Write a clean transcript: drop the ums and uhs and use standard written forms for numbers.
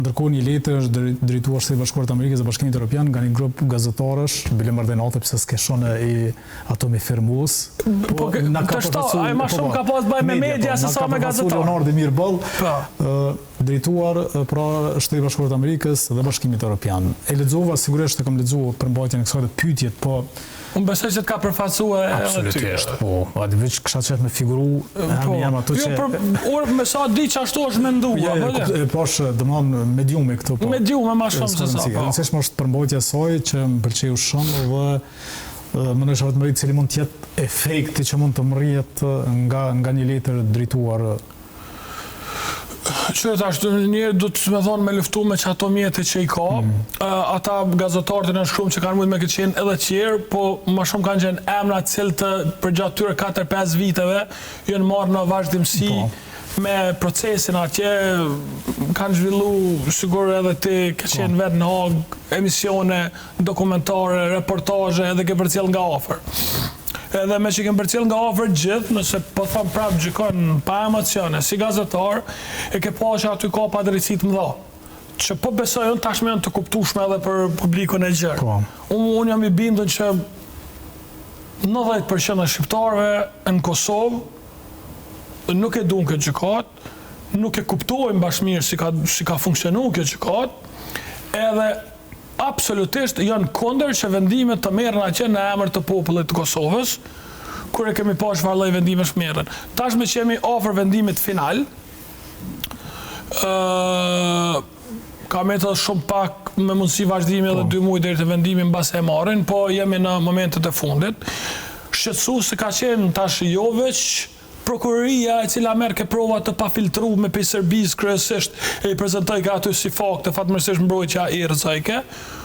ndërkohë një letër është drejtuar Shtetit Bashkuar të Amerikës dhe Bashkimit Evropian nga një grup gazetarësh, bile marrëdhënate pse s'ke shonë ato me firmues. Po të shto, ai më shumë ka pas bëj me media se sa me gazetarë. Leonard Demir Ball, drejtuar pra Shtetit Bashkuar të Amerikës dhe Bashkimit Evropian. E lexova, sigurisht e kam lexuar përmbajtjen e kësaj pyetjet, po unë besoj që të ka përfaqësuar edhe ty. Absolutisht, po. Atë veç kisha qef me figuru, jam ato që... Jo, me sa di që ashtu është mendua. Po është, dëmon, mediumi këtu, po. Mediumi, ma shumë se sa, po. Rëndësishme është përmbajtja saj, që më pëlqeu shumë dhe më nësha vetë më rritë cili mund tjetë efekti që mund të më rritë nga një letër drejtuar. Qërët ashtë njërë du të me thonë me luftu me që ato mjetë që i ka. Ata gazetarët e në shkrumë që kanë mujtë me këtë qenë edhe qjerë, po ma shumë kanë qenë emra cilë të përgjatë tyre 4-5 viteve, jënë marrë në vazhdimësi me procesin atje, kanë zhvillu sigur edhe ti ke qenë vetë në Hagë, emisione, dokumentare, reportaje edhe ke përcjell nga afër. Edhe me që kem përcjell nga afër gjithë, nëse po thëmë prapë gjykon pa emocione, si gazetar, e ke pa që aty ka pa drejtësi të mëdha. Që po besoj unë tashmë janë të kuptueshme edhe për publikun e gjerë. Unë jam i bindur që 90% e shqiptarëve në Kosovë nuk e duan këtë gjykat, nuk e kuptojnë bashkëmirë si ka funksionu këtë gjykat, edhe absolutisht janë kundër që vendimet të merren atje në emër të popullit të Kosovës, kur e kemi pa çfarë lloj vendimesh merren. Tashmë që jemi afër vendimit final, ka me të shumë pak me mundësi vazhdimi edhe 2 muaj deri te vendimi mbas e marrin, po jemi në momentet e fundit. Shqetësues se ka qenë tash jo veç prokuroria e cila merr ke prova të pafiltruar me Serbisë kryesisht e i prezantoi ka aty si fakte, fatmirësisht mbrojtja e rrezike,